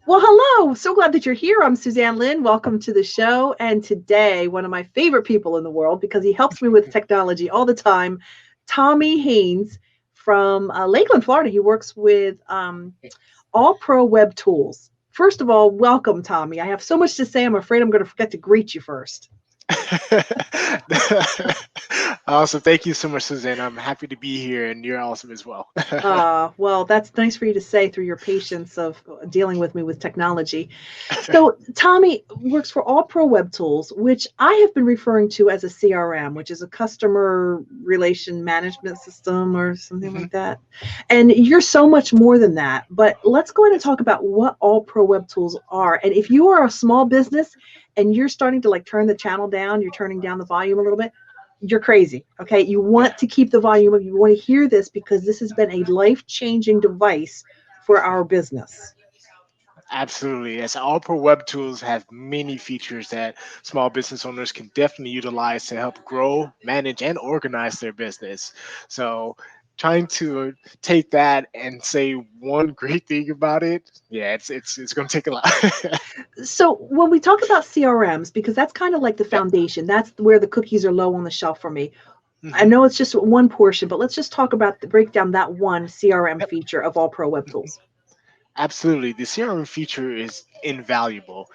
Well, hello. So glad that you're here. I'm Suzanne Lynn. Welcome to the show. And today, one of my favorite people in the world, because he helps me with technology all the time, Tommie Haynes from Lakeland, Florida. He works with AllProWebTools. First of all, welcome, Tommie. I have so much to say. I'm afraid I'm going to forget to greet you first. Awesome. Thank you so much, Suzanne. I'm happy to be here, and you're awesome as well. Well, that's nice for you to say through your patience of dealing with me with technology. So, Tommie works for All Pro Web Tools, which I have been referring to as a CRM, which is a customer relation management system or something Mhm. like that. And you're so much more than that. But let's go ahead and Yes. talk about what All Pro Web Tools are. And if you are a small business and you're starting to like turn the channel down, you're turning down the volume a little bit, you're crazy. Okay. You Yeah. want to keep the volume up. You want to hear this because this has been a life-changing device for our business. Absolutely. Yes. All Web Tools have many features that small business owners can definitely utilize to help grow, manage, and organize their business. So, trying to take that and say one great thing about it, yeah, it's going to take a lot. So when we talk about CRMs, because that's kind of like the Yep. foundation, that's where the cookies are low on the shelf for me. I Hmm. know it's just one portion, but let's just talk about the break down that one CRM Yep. feature of All Pro Web Mhm. Tools. Absolutely. The CRM feature is invaluable.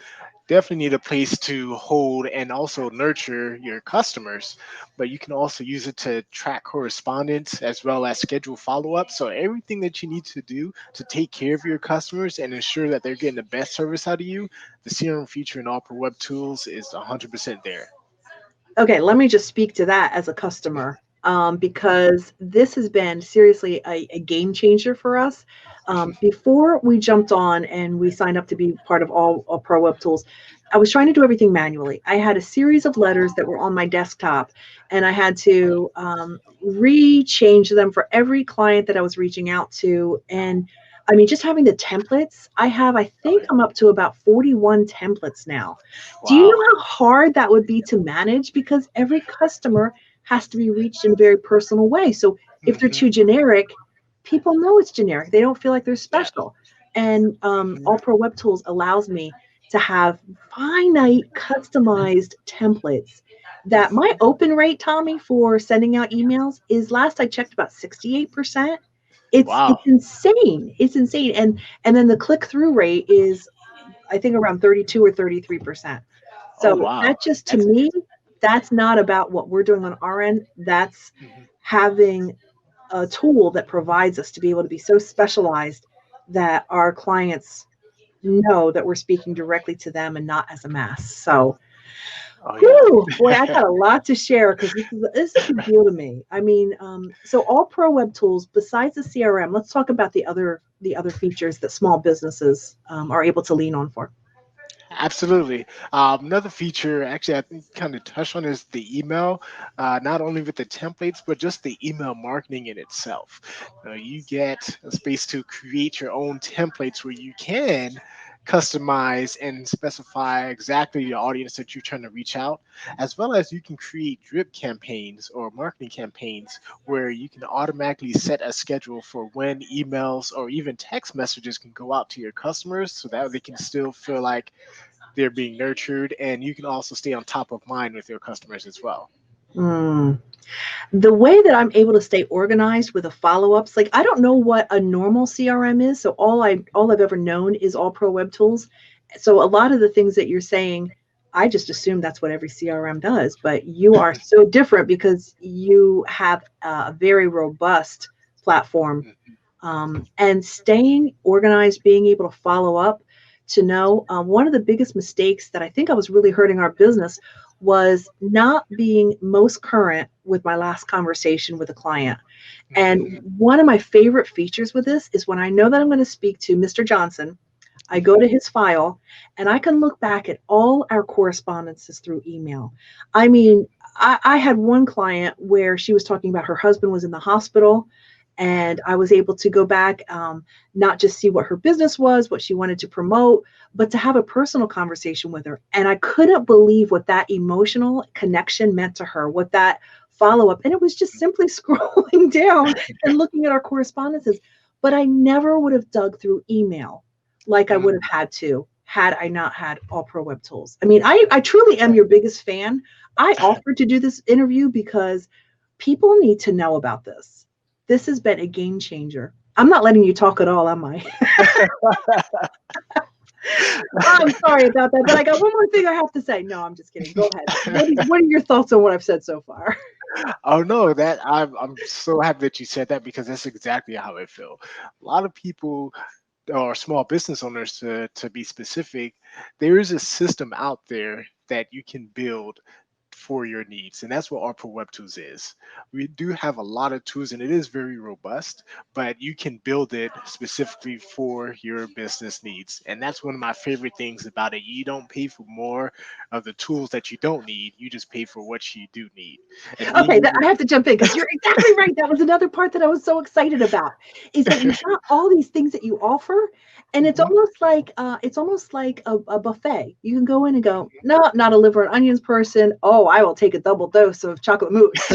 Definitely need a place to hold and also nurture your customers, but you can also use it to track correspondence as well as schedule follow-up. So everything that you need to do to take care of your customers and ensure that they're getting the best service out of you, the CRM feature in Opera Web Tools is 100% there. Okay, let me just speak to that as a customer, because this has been seriously a game changer for us. Before we jumped on and we signed up to be part of All Pro Web Tools, I was trying to do everything manually. I had a series of letters that were on my desktop, and I had to re-change them for every client that I was reaching out to. And I mean, just having the templates, I Oh think yeah. I'm up to about 41 templates now. Do you Wow. know how hard that would be to manage? Because every customer has to be reached in a very personal way. So if they're Hmm. too generic, people know it's generic. They don't feel like they're Yeah. special. And Hmm. All Pro Web Tools allows me to have finite, customized templates that my open rate, Tommie, for sending out emails is last I checked about 68%. It's Wow. insane. It's insane. And then the click through rate is I think around 32 or 33%. Oh So wow. that just to That's me, amazing. that's not about what we're doing on our end. That's Mhm. having a tool that provides us to be able to be so specialized that our clients know that we're speaking directly to them and not as a mass. So, Oh yeah. whew, boy, I got a lot to share because this is a big deal to me. I mean, so all pro web tools besides the CRM, let's talk about the other features that small businesses are able to lean on for. Absolutely. Another feature, actually, I think kind of touch on is the email, not only with the templates, but just the email marketing in itself. You get a space to create your own templates where you can customize and specify exactly the audience that you're trying to reach out, as well as you can create drip campaigns or marketing campaigns where you can automatically set a schedule for when emails or even text messages can go out to your customers so that they can still feel like they're being nurtured, and you can also stay on top of mind with your customers as well. Mm. The way that I'm able to stay organized with the follow-ups, like I don't know what a normal CRM is, so all I've ever known is All Pro Web Tools. So a lot of the things that you're saying, I just assume that's what every CRM does, but you are so different because you have a very robust platform, and staying organized, being able to follow up, to know one of the biggest mistakes that I think I was really hurting our business was not being most current with my last conversation with a client. And Mhm, one of my favorite features with this is when I know that I'm going to speak to Mr. Johnson, I go mhm. to his file and I can look back at all our correspondences through email. I mean, I had one client where she was talking about her husband was in the hospital, and I was able to go back, not just see what her business was, what she wanted to promote, but to have a personal conversation with her. And I couldn't believe what that emotional connection meant to her, what that follow up. And it was just simply scrolling down and looking at our correspondences. But I never would have dug through email. like I would Mm. have had to had I not had AllProWebTools. I mean, I truly am your biggest fan. I offered to do this interview because people need to know about this. This has been a game changer. I'm not letting you talk at all, am I? I'm sorry about that, but I got one more thing I have to say. No, I'm just kidding. Go ahead. What are your thoughts on what I've said so far? Oh no, that I'm so happy that you said that because that's exactly how I feel. A lot of people or small business owners to be specific, there is a system out there that you can build for your needs. And that's what our Pro Web Tools is. We do have a lot of tools and it is very robust, but you can build it specifically for your business needs. And that's one of my favorite things about it. You don't pay for more of the tools that you don't need, you just pay for what you do need. And being Okay, able I have to jump in because you're exactly right. That was another part that I was so excited about is that you've got all these things that you offer, and Mhm. it's almost like a buffet. You can go in and go, no, not a liver and onions person. Oh, I will take a double dose of chocolate mousse.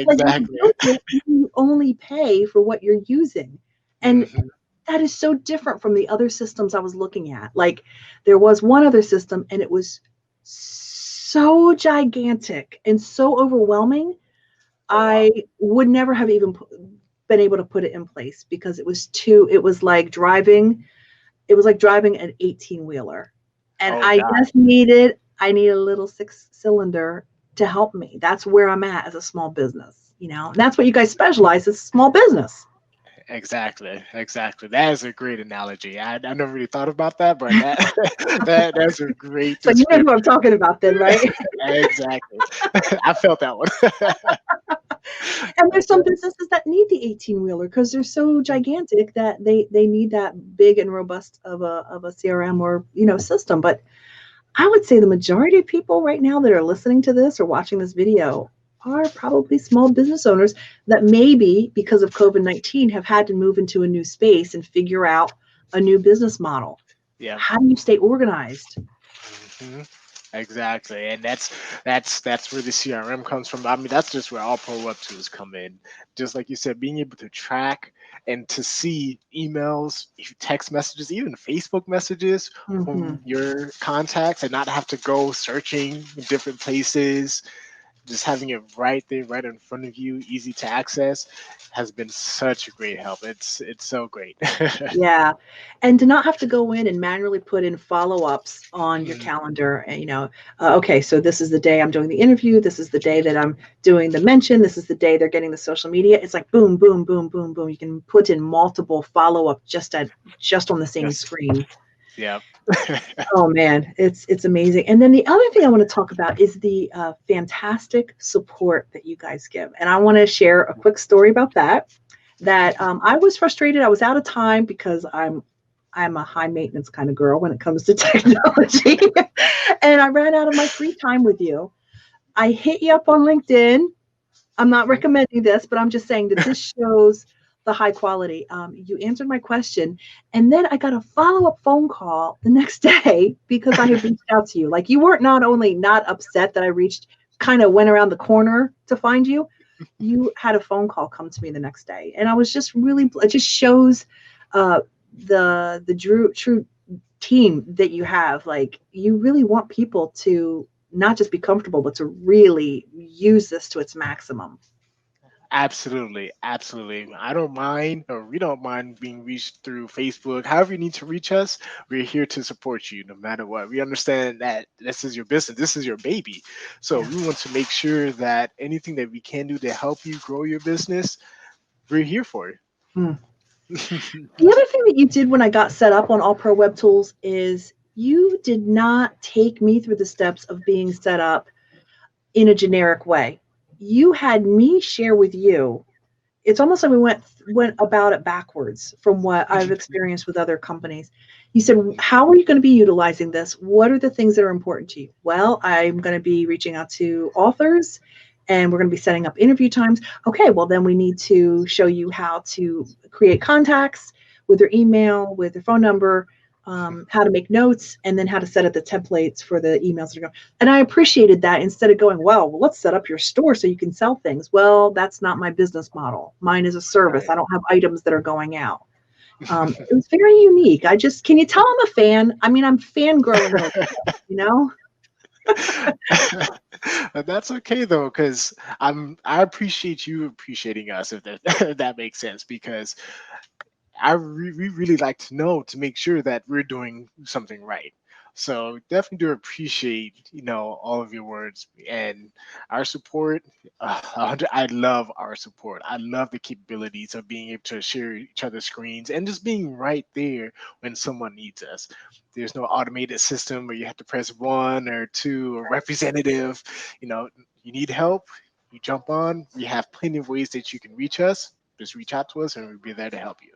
Like when you Exactly. go there, you only pay for what you're using, and Mhm. that is so different from the other systems I was looking at. Like there was one other system, and it was so gigantic and so overwhelming. Oh wow. I would never have even been able to put it in place because it was like driving, an 18 wheeler. And Oh God. I need a little six cylinder to help me. That's where I'm at as a small business, and that's what you guys specialize is small business. Exactly, exactly. That is a great analogy. I never really thought about that, but that that's a great So you know who I'm description. talking about then, right? Exactly. I felt that one. And there's some Okay. businesses that need the 18 wheeler because they're so Mm. gigantic that they need that big and robust of a CRM or system. But I would say the majority of people right now that are listening to this or watching this video are probably small business owners that maybe because of COVID-19 have had to move into a new space and figure out a new business model. Yeah. How do you stay organized? hmm Exactly, and that's where the CRM comes from. I mean, that's just where all Pro Web Tools come in. Just like you said, being able to track and to see emails, text messages, even Facebook messages Hmm. from your contacts, and not have to go searching in different places. Just having it right there, right in front of you, easy to access, has been such a great help. It's so great. Yeah. And to not have to go in and manually put in follow-ups on your Mm, calendar and, okay, so this is the day I'm doing the interview. This is the day that I'm doing the mention. This is the day they're getting the social media. It's like boom, boom, boom, boom, boom. You can put in multiple follow-up just on the same yes. screen. Yeah. Oh man, it's amazing. And then the other thing I want to talk about is the fantastic support that you guys give. And I want to share a quick story about that. That I was frustrated. I was out of time because I'm a high maintenance kind of girl when it comes to technology, and I ran out of my free time with you. I hit you up on LinkedIn. I'm not Mhm. recommending this, but I'm just saying that this shows the high quality. You answered my question, and then I got a follow up phone call the next day because I had reached out to you. Like you weren't not only not upset that I reached, kind of went around the corner to find you. You had a phone call come to me the next day, and I was just really. It just shows uh, the true team that you have. Like you really want people to not just be comfortable, but to really use this to its maximum. Absolutely, absolutely. I don't mind, or we don't mind being reached through Facebook. However, you need to reach us, we're here to support you no matter what. We understand that this is your business, this is your baby. So Yeah. we want to make sure that anything that we can do to help you grow your business, we're here for Hmm. it. The other thing that you did when I got set up on All Pro Web Tools is you did not take me through the steps of being set up in a generic way. You had me share with you. It's almost like we went about it backwards from what I've experienced with other companies. You said, how are you going to be utilizing this? What are the things that are important to you? Well, I'm going to be reaching out to authors and we're going to be setting up interview times. Okay, well, then we need to show you how to create contacts with their email, with their phone number, how to make notes, and then how to set up the templates for the emails that are going. And I appreciated that instead of going, well, let's set up your store so you can sell things. Well, that's not my business model. Mine is a service. Right. I don't have items that are going out. It was very unique. Can you tell I'm a fan? I mean, I'm fangirling over here, you know? But that's okay though, because I appreciate you appreciating us, if that if that makes sense, because we really like to know to make sure that we're doing something right. So definitely do appreciate, all of your words and our support. I love our support. I love the capabilities of being able to share each other's screens and just being right there when someone needs us. There's no automated system where you have to press one or two or representative. You know, you need help, you jump on. We have plenty of ways that you can reach us. Just reach out to us and we'll be there to help you.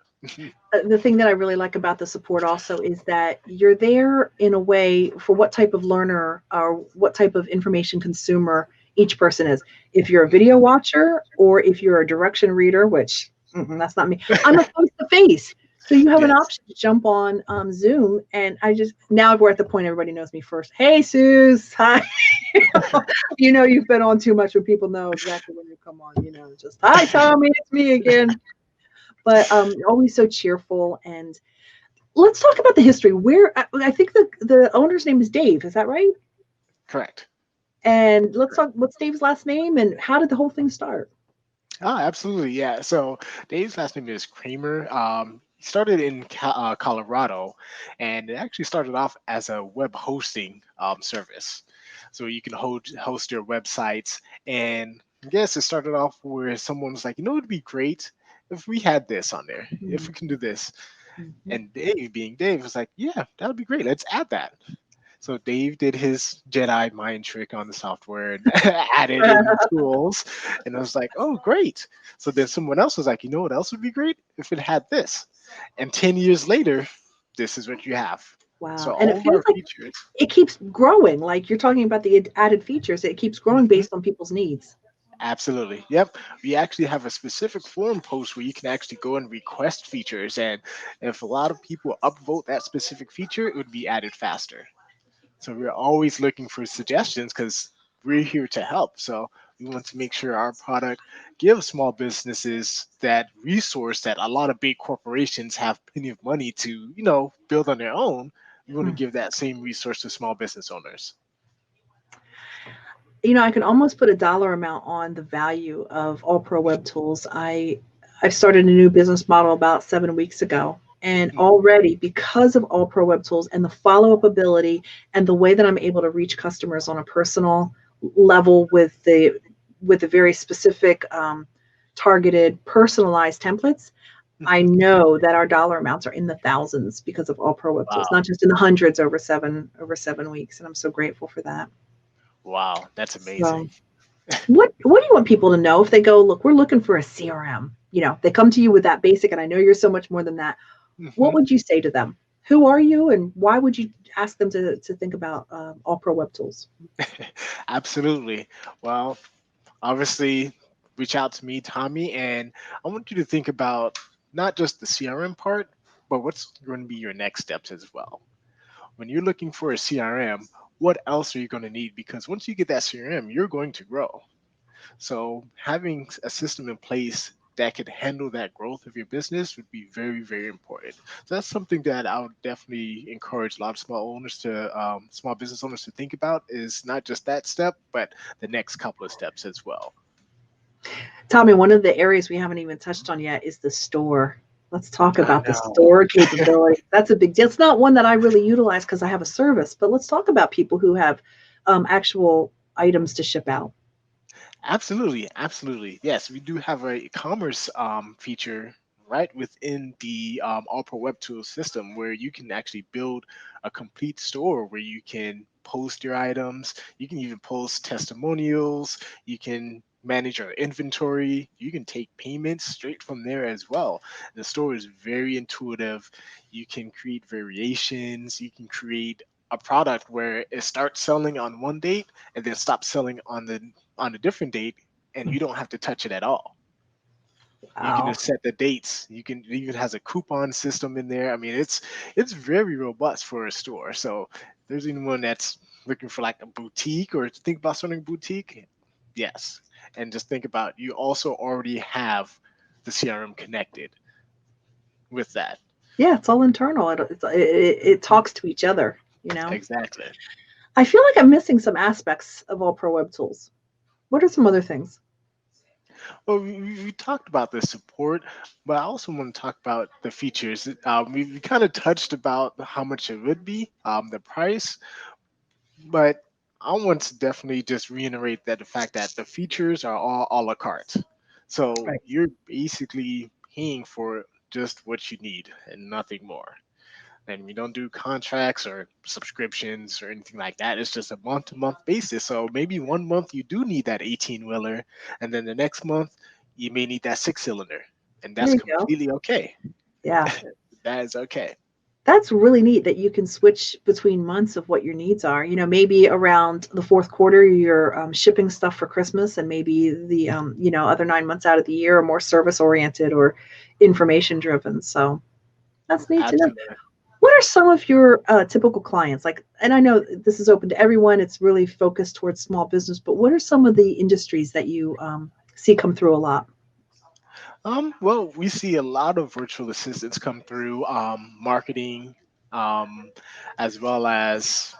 The thing that I really like about the support also is that you're there in a way for what type of learner or what type of information consumer each person is. If you're a video watcher or if you're a direction reader, which that's not me, I'm a face to face. So you have an Yes. option to jump on Zoom, and now we're at the point everybody knows me first. Hey, Suze, hi. You've been on too much, when people know exactly when you come on. Just hi, Tommie, it's me again. But always so cheerful. And let's talk about the history. Where I think the owner's name is Dave. Is that right? Correct. And let's talk. What's Dave's last name, and how did the whole thing start? Oh, absolutely. Yeah. So Dave's last name is Kramer. He started in Colorado, and it actually started off as a web hosting service. So you can host your websites. And I guess it started off where someone was like, it'd be great if we had this on there, if we can do this. Mhm. And Dave, being Dave, was like, yeah, that would be great. Let's add that. So Dave did his Jedi mind trick on the software and added in tools. And I was like, oh, great. So then someone else was like, what else would be great if it had this? And 10 years later, this is what you have. So Wow. And it all of feels our like features, it keeps growing. Like you're talking about the added features. It keeps growing mhm, based on people's needs. absolutely. Yep. We actually have a specific forum post where you can actually go and request features. And if a lot of people upvote that specific feature, it would be added faster. So we're always looking for suggestions because we're here to help. So we want to make sure our product gives small businesses that resource that a lot of big corporations have plenty of money to, build on their own. We want to Mm. give that same resource to small business owners. I can almost put a dollar amount on the value of All Pro Web Tools. I started a new business model about 7 weeks ago. And Mhm. already, because of All Pro Web Tools and the follow up ability and the way that I'm able to reach customers on a personal level with the very specific, targeted, personalized templates, I know that our dollar amounts are in the thousands because of All Pro Web Tools, Wow. not just in the hundreds over 7 weeks. And I'm so grateful for that. Wow. That's So amazing. what do you want people to know if they go, look, we're looking for a CRM? They come to you with that basic, and I know you're so much more than that. What Mhm. would you say to them? Who are you, and why would you ask them to think about All Pro Web Tools? Absolutely. Well, obviously, reach out to me, Tommy, and I want you to think about not just the CRM part, but what's going to be your next steps as well. When you're looking for a CRM, what else are you going to need? Because once you get that CRM, you're going to grow. So having a system in place that could handle that growth of your business would be very, very important. So that's something that I would definitely encourage a lot of small business owners to think about, is not just that step, but the next couple of steps as well. Tommy, one of the areas we haven't even touched on yet is the store. Let's talk I about the know. store capability. That's a big deal. It's not one that I really utilize because I have a service, but let's talk about people who have actual items to ship out. Absolutely, absolutely. Yes, we do have a commerce feature right within the All Web Tools system where you can actually build a complete store where you can post your items. You can even post testimonials. You can manage your inventory. You can take payments straight from there as well. The store is very intuitive. You can create variations. You can create a product where it starts selling on one date and then stops selling on a different date, and you don't have to touch it at all. You can Wow. just set the dates. You can, it even has a coupon system in there. I mean, it's very robust for a store. So if there's anyone that's looking for like a boutique or think about starting a boutique, yes. And just think about, you also already have the CRM connected with that. Yeah, it's all internal. It talks to each other, you know. Exactly. I feel like I'm missing some aspects of All Pro Web Tools. What are some other things? Well, we talked about the support, but I also want to talk about the features. We kind of touched about how much it would be, the price, but I want to definitely just reiterate that the fact that the features are all a la carte. So Right. you're basically paying for just what you need and nothing more. And we don't do contracts or subscriptions or anything like that. It's just a month to month basis. So maybe one month you do need that 18 wheeler, and then the next month you may need that six cylinder, and There that's you go. completely okay. Yeah. That is okay. That's really neat that you can switch between months of what your needs are. You know, maybe around the fourth quarter, you're shipping stuff for Christmas, and maybe the other 9 months out of the year are more service oriented or information driven. So that's neat to know. Absolutely. What are some of your typical clients like? And I know this is open to everyone. It's really focused towards small business, but what are some of the industries that you see come through a lot? Well, we see a lot of virtual assistants come through, marketing, um, as well as,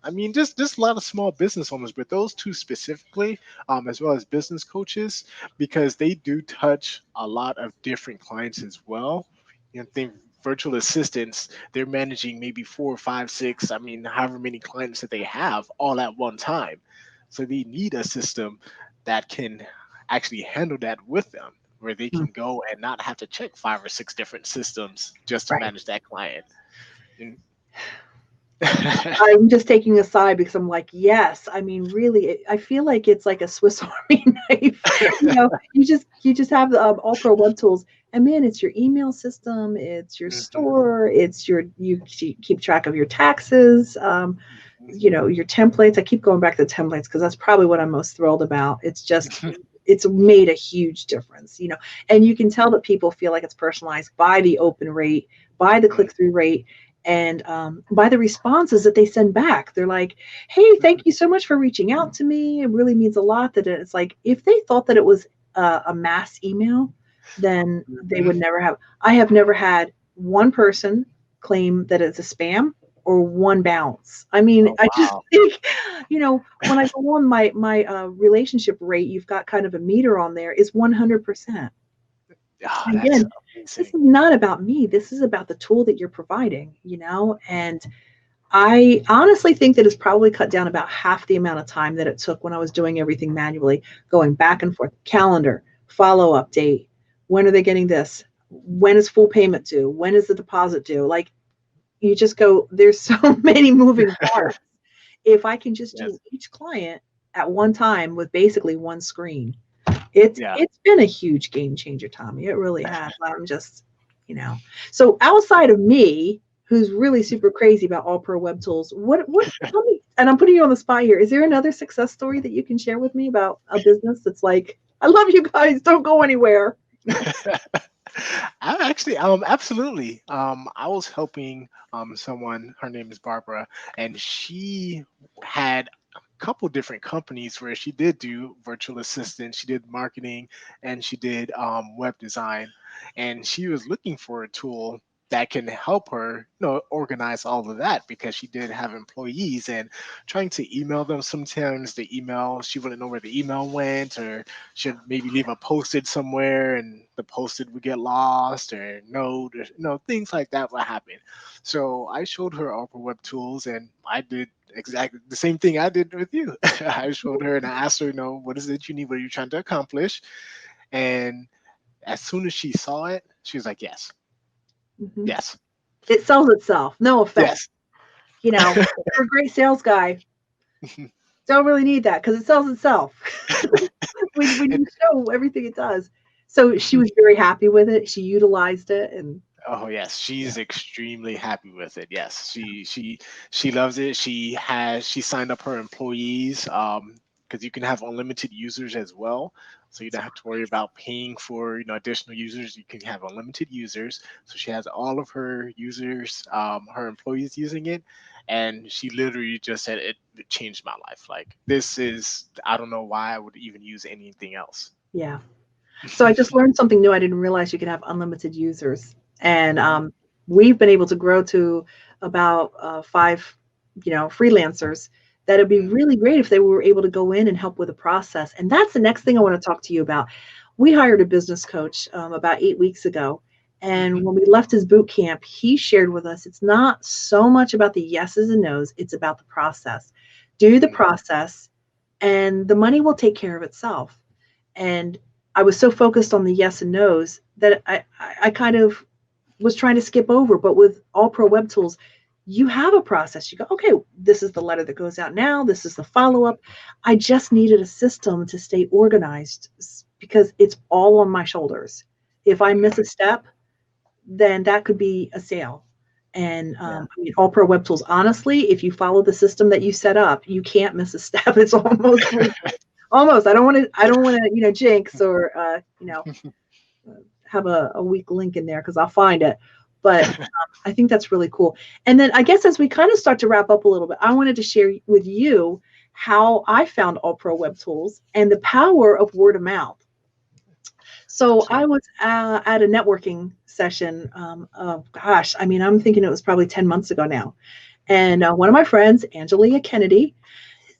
I mean, just a lot of small business owners, but those two specifically, as well as business coaches, because they do touch a lot of different clients as well. You know, think virtual assistants, they're managing maybe four, five, six, I mean, however many clients that they have all at one time. So they need a system that can actually handle that with them, where they Hmm. can go and not have to check five or six different systems just to Right. manage that client. And I'm just taking a side because I'm like, yes. I mean, really, I feel like it's like a Swiss Army knife. You just have the All Pro Web Tools, and man, it's your email system, it's your Mhm, store, it's you keep track of your taxes, your templates. I keep going back to templates because that's probably what I'm most thrilled about. mhm. It's made a huge difference, and you can tell that people feel like it's personalized by the open rate, by the click through rate, and by the responses that they send back. They're like, hey, thank you so much for reaching out to me. It really means a lot. That it's like, if they thought that it was a mass email, then they Mhm. would never have. I have never had one person claim that it's a spam or one bounce. I mean, Oh I just wow. think, when I go on my relationship rate, you've got kind of a meter on there, is 100%. Oh, that's Again, this amazing. is not about me. This is about the tool that you're providing. And I honestly think that it's probably cut down about half the amount of time that it took when I was doing everything manually, going back and forth, calendar, follow up date. When are they getting this? When is full payment due? When is the deposit due? Like, you just go, there's so many moving parts. If I can just do Yes. each client at one time with basically one screen, it's Yeah. it's been a huge game changer, Tommy. It really has. I'm just, you know. So outside of me, who's really super crazy about All Pro Web Tools, what tell me, and I'm putting you on the spot here. Is there another success story that you can share with me about a business that's like, I love you guys, don't go anywhere? I actually, absolutely. I was helping someone. Her name is Barbara, and she had a couple different companies where she did do virtual assistant, she did marketing, and she did web design. And she was looking for a tool that can help her, organize all of that because she did have employees and trying to email them. Sometimes the email, she wouldn't know where the email went, or should maybe leave a post-it somewhere and the post-it would get lost or note, or things like that would happen. So I showed her Opera Web Tools, and I did exactly the same thing I did with you. I showed her and I asked her, what is it you need? What are you trying to accomplish? And as soon as she saw it, she was like, yes, Mhm. yes, It sells itself. No offense. yes. You're a great sales guy. Don't really need that because it sells itself. when And you show everything it does. So she was very happy with it. She utilized it, and oh yes, yeah. she's extremely happy with it. Yes, she loves it. She signed up her employees, because you can have unlimited users as well. So you don't have to worry about paying for additional users. You can have unlimited users. So she has all of her users, her employees using it, and she literally just said it changed my life. Like, this is, I don't know why I would even use anything else. Yeah. So I just learned something new. I didn't realize you could have unlimited users. And Mhm. we've been able to grow to about 5, freelancers. That'd be really great if they were able to go in and help with the process. And that's the next thing I want to talk to you about. We hired a business coach about 8 weeks ago. And when we left his boot camp, he shared with us it's not so much about the yeses and nos, it's about the process. Do the process, and the money will take care of itself. And I was so focused on the yes and nos that I kind of was trying to skip over. But with AllProWebTools, you have a process. You go, okay, this is the letter that goes out now. This is the follow-up. I just needed a system to stay organized because it's all on my shoulders. If I miss a step, then that could be a sale. And I mean, AllProWebTools, honestly, if you follow the system that you set up, you can't miss a step. It's almost almost. I don't want to, jinx or, have a weak link in there because I'll find it. But I think that's really cool. And then I guess as we kind of start to wrap up a little bit, I wanted to share with you how I found AllProWebTools and the power of word of mouth. So I was at a networking session. I'm thinking it was probably 10 months ago now. And one of my friends, Angelia Kennedy,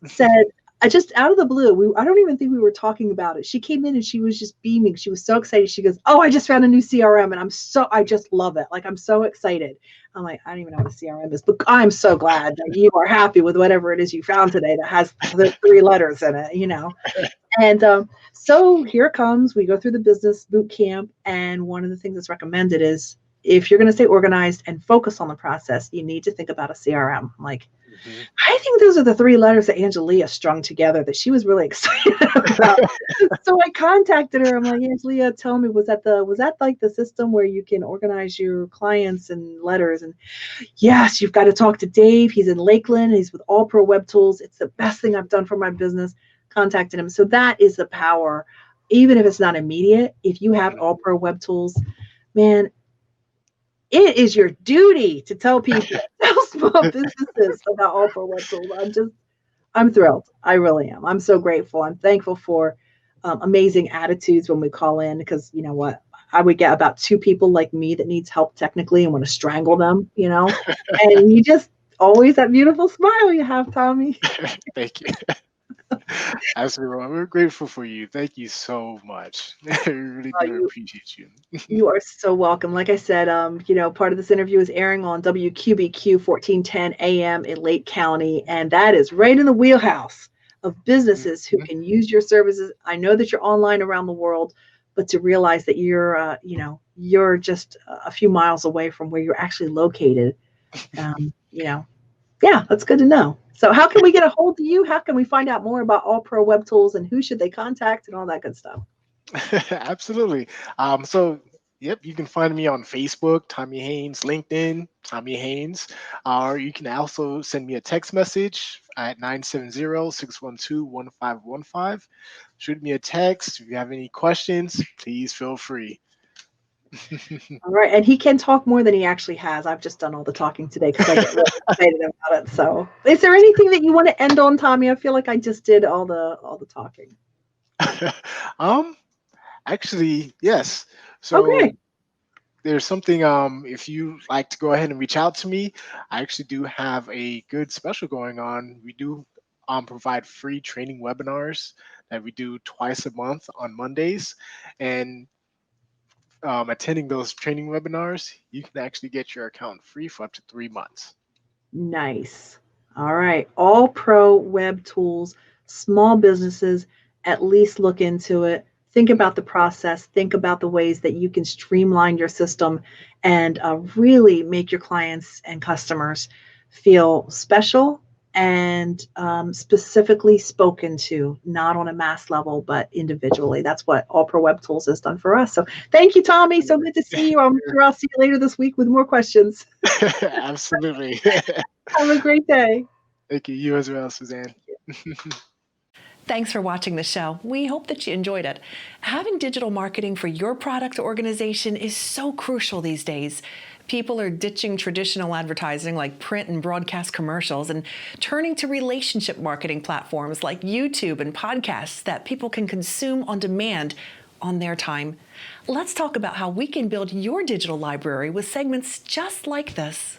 said, I just out of the blue, I don't even think we were talking about it. She came in and she was just beaming. She was so excited. She goes, "Oh, I just found a new CRM and I just love it. Like, I'm so excited." I'm like, I don't even know what a CRM is, but I'm so glad that you are happy with whatever it is you found today that has the 3 letters in it. And so here it comes. We go through the business boot camp, and one of the things that's recommended is if you're going to stay organized and focus on the process, you need to think about a CRM. I'm like, I think those are the 3 letters that Angelia strung together that she was really excited about. So I contacted her. I'm like, Angelia, tell me, was that like the system where you can organize your clients and letters? And yes, you've got to talk to Dave. He's in Lakeland. He's with AllProWebTools. It's the best thing I've done for my business. Contacted him. So that is the power. Even if it's not immediate, if you have AllProWebTools, man, it is your duty to tell people, tell small businesses about AllProWebTools. I'm thrilled. I really am. I'm so grateful. I'm thankful for amazing attitudes when we call in, because you know what? I would get about 2 people like me that needs help technically and want to strangle them, and you just always that beautiful smile you have, Tommie. Thank you. Absolutely. We're grateful for you. Thank you so much. We really do appreciate you. You are so welcome. Like I said, part of this interview is airing on WQBQ 1410 AM in Lake County, and that is right in the wheelhouse of businesses who can use your services. I know that you're online around the world, but to realize that you're just a few miles away from where you're actually located, yeah, that's good to know. So how can we get a hold of you? How can we find out more about AllProWebTools and who should they contact and all that good stuff? Absolutely. Yep, you can find me on Facebook, Tommie Haynes, LinkedIn, Tommie Haynes, or you can also send me a text message at 970-612-1515. Shoot me a text. If you have any questions, please feel free. All right, and he can talk more than he actually has. I've just done all the talking today because I get really excited about it. So, is there anything that you want to end on, Tommie? I feel like I just did all the talking. Actually, yes. So okay, there's something. If you like to go ahead and reach out to me, I actually do have a good special going on. We do provide free training webinars that we do twice a month on Mondays, and attending those training webinars, you can actually get your account free for up to 3 months. Nice. All right, AllProWebTools, small businesses, at least look into it. Think about the process. Think about the ways that you can streamline your system and really make your clients and customers feel special and specifically spoken to, not on a mass level, but individually. That's what AllProWebTools has done for us. So thank you, Tommie. So good to see you. I'm sure I'll see you later this week with more questions. Absolutely. Have a great day. Thank you. You as well, Suzanne. Thanks for watching the show. We hope that you enjoyed it. Having digital marketing for your product or organization is so crucial these days. People are ditching traditional advertising like print and broadcast commercials and turning to relationship marketing platforms like YouTube and podcasts that people can consume on demand on their time. Let's talk about how we can build your digital library with segments just like this.